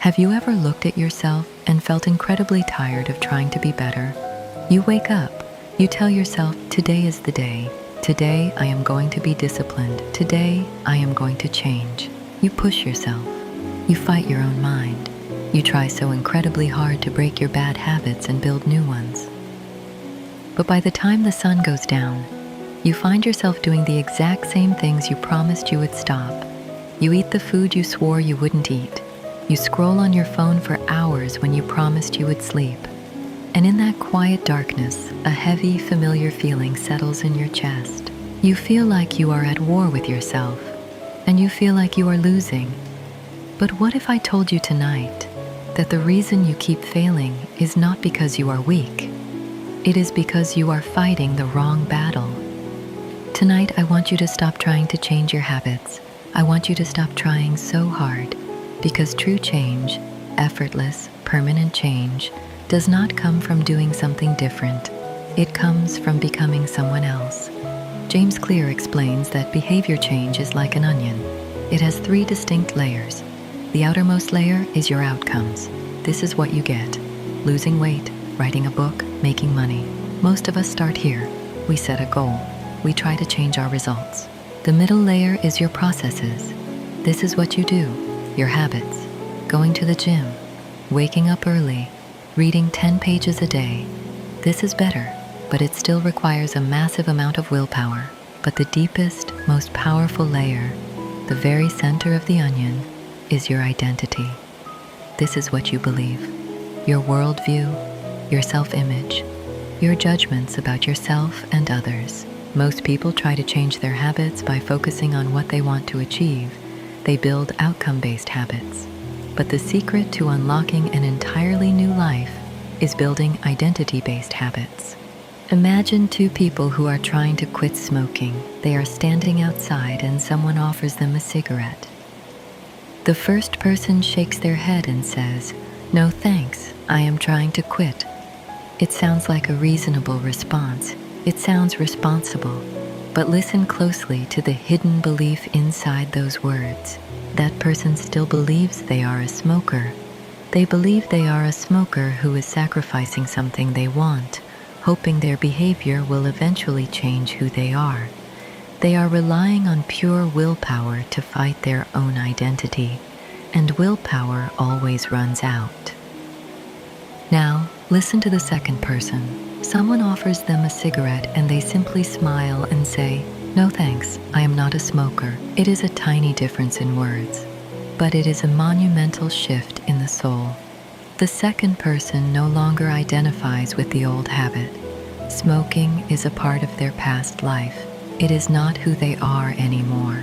Have you ever looked at yourself and felt incredibly tired of trying to be better? You wake up, you tell yourself, today is the day. Today I am going to be disciplined. Today I am going to change. You push yourself. You fight your own mind. You try so incredibly hard to break your bad habits and build new ones. But by the time the sun goes down, you find yourself doing the exact same things you promised you would stop. You eat the food you swore you wouldn't eat. You scroll on your phone for hours when you promised you would sleep. And in that quiet darkness, a heavy, familiar feeling settles in your chest. You feel like you are at war with yourself, and you feel like you are losing. But what if I told you tonight that the reason you keep failing is not because you are weak? It is because you are fighting the wrong battle. Tonight, I want you to stop trying to change your habits. I want you to stop trying so hard, because true change, effortless, permanent change, does not come from doing something different. It comes from becoming someone else. James Clear explains that behavior change is like an onion. It has 3 distinct layers. The outermost layer is your outcomes. This is what you get: losing weight, writing a book, making money. Most of us start here. We set a goal. We try to change our results. The middle layer is your processes. This is what you do, your habits: going to the gym, waking up early, reading 10 pages a day. This is better, but it still requires a massive amount of willpower. But the deepest, most powerful layer, the very center of the onion, is your identity. This is what you believe: your worldview, your self-image, your judgments about yourself and others. Most people try to change their habits by focusing on what they want to achieve. They build outcome-based habits. But the secret to unlocking an entirely new life is building identity-based habits. Imagine 2 people who are trying to quit smoking. They are standing outside and someone offers them a cigarette. The first person shakes their head and says, "No thanks, I am trying to quit." It sounds like a reasonable response. It sounds responsible. But listen closely to the hidden belief inside those words. That person still believes they are a smoker. They believe they are a smoker who is sacrificing something they want, hoping their behavior will eventually change who they are. They are relying on pure willpower to fight their own identity, and willpower always runs out. Now, listen to the second person. Someone offers them a cigarette and they simply smile and say, "No thanks, I am not a smoker." It is a tiny difference in words, but it is a monumental shift in the soul. The second person no longer identifies with the old habit. Smoking is a part of their past life. It is not who they are anymore.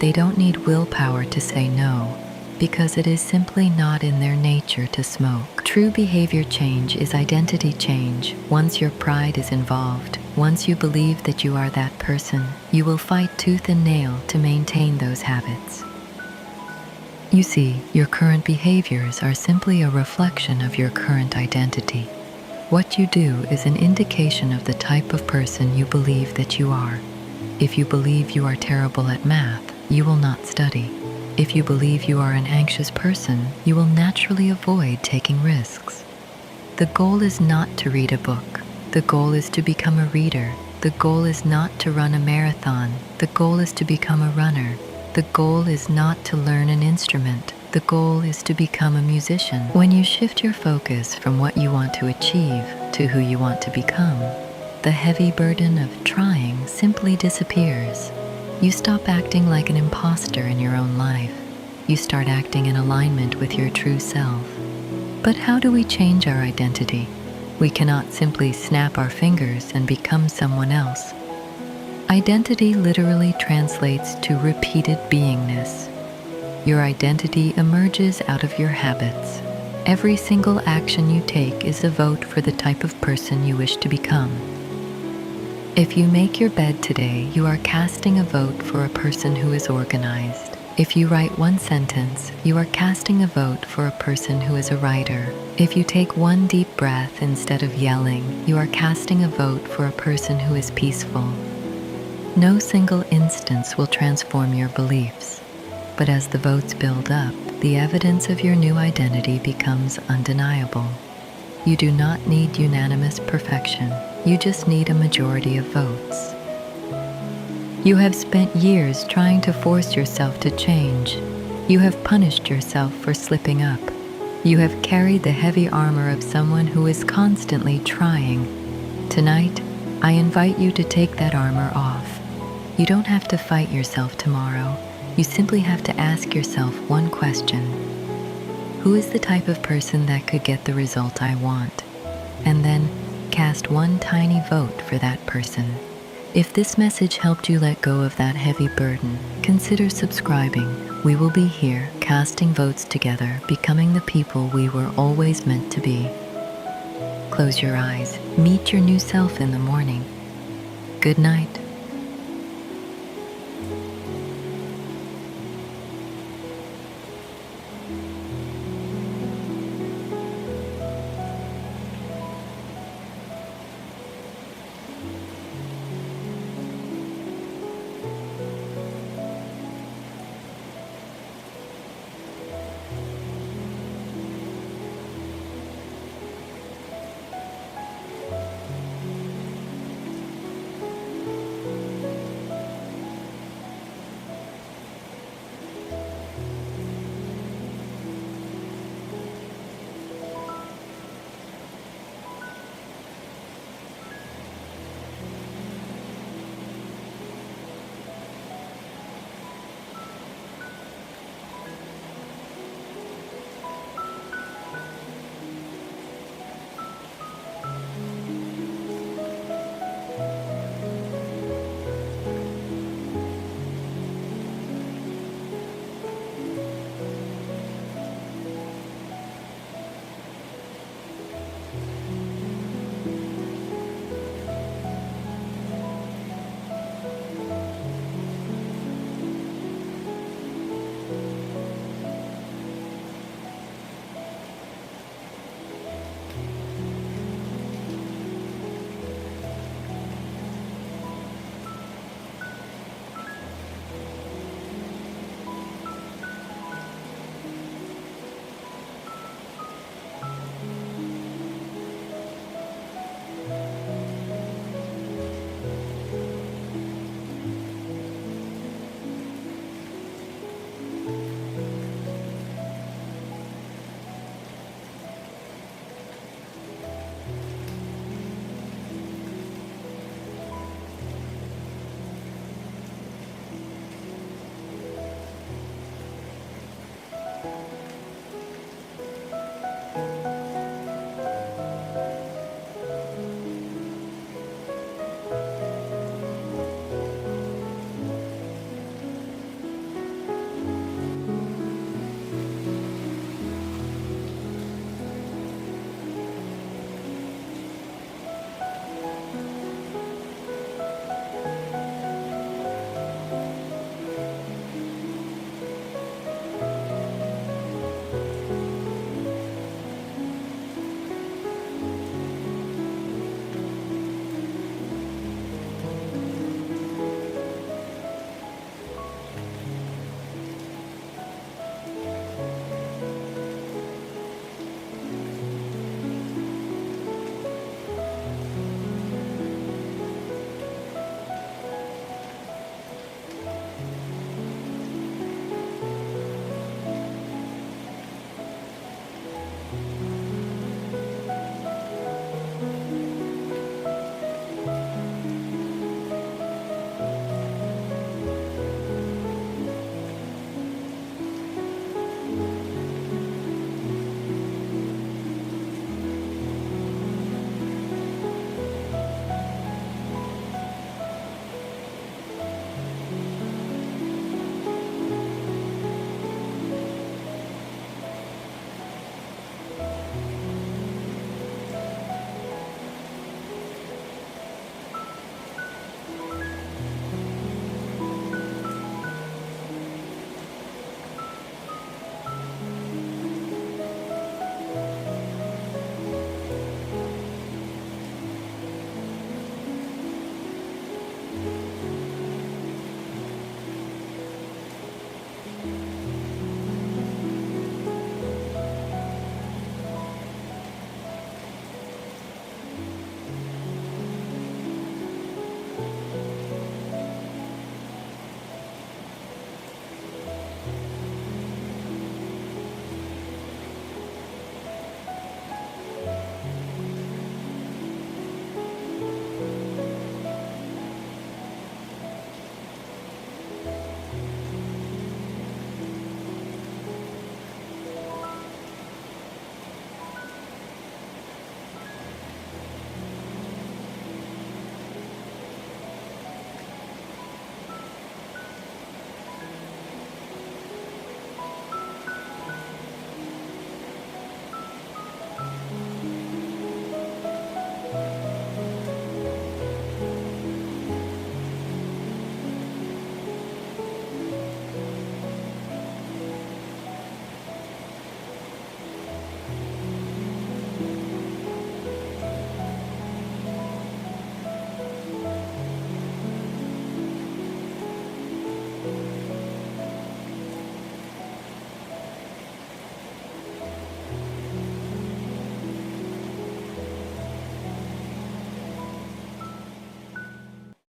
They don't need willpower to say no, because it is simply not in their nature to smoke. True behavior change is identity change. Once your pride is involved, once you believe that you are that person, you will fight tooth and nail to maintain those habits. You see, your current behaviors are simply a reflection of your current identity. What you do is an indication of the type of person you believe that you are. If you believe you are terrible at math, you will not study. If you believe you are an anxious person, you will naturally avoid taking risks. The goal is not to read a book. The goal is to become a reader. The goal is not to run a marathon. The goal is to become a runner. The goal is not to learn an instrument. The goal is to become a musician. When you shift your focus from what you want to achieve to who you want to become, the heavy burden of trying simply disappears. You stop acting like an imposter in your own life. You start acting in alignment with your true self. But how do we change our identity? We cannot simply snap our fingers and become someone else. Identity literally translates to repeated beingness. Your identity emerges out of your habits. Every single action you take is a vote for the type of person you wish to become. If you make your bed today, you are casting a vote for a person who is organized. If you write one sentence, you are casting a vote for a person who is a writer. If you take one deep breath instead of yelling, you are casting a vote for a person who is peaceful. No single instance will transform your beliefs, but as the votes build up, the evidence of your new identity becomes undeniable. You do not need unanimous perfection. You just need a majority of votes. You have spent years trying to force yourself to change. You have punished yourself for slipping up. You have carried the heavy armor of someone who is constantly trying. Tonight, I invite you to take that armor off. You don't have to fight yourself tomorrow. You simply have to ask yourself one question. Who is the type of person that could get the result I want? And then cast one tiny vote for that person. If this message helped you let go of that heavy burden, consider subscribing. We will be here, casting votes together, becoming the people we were always meant to be. Close your eyes. Meet your new self in the morning. Good night.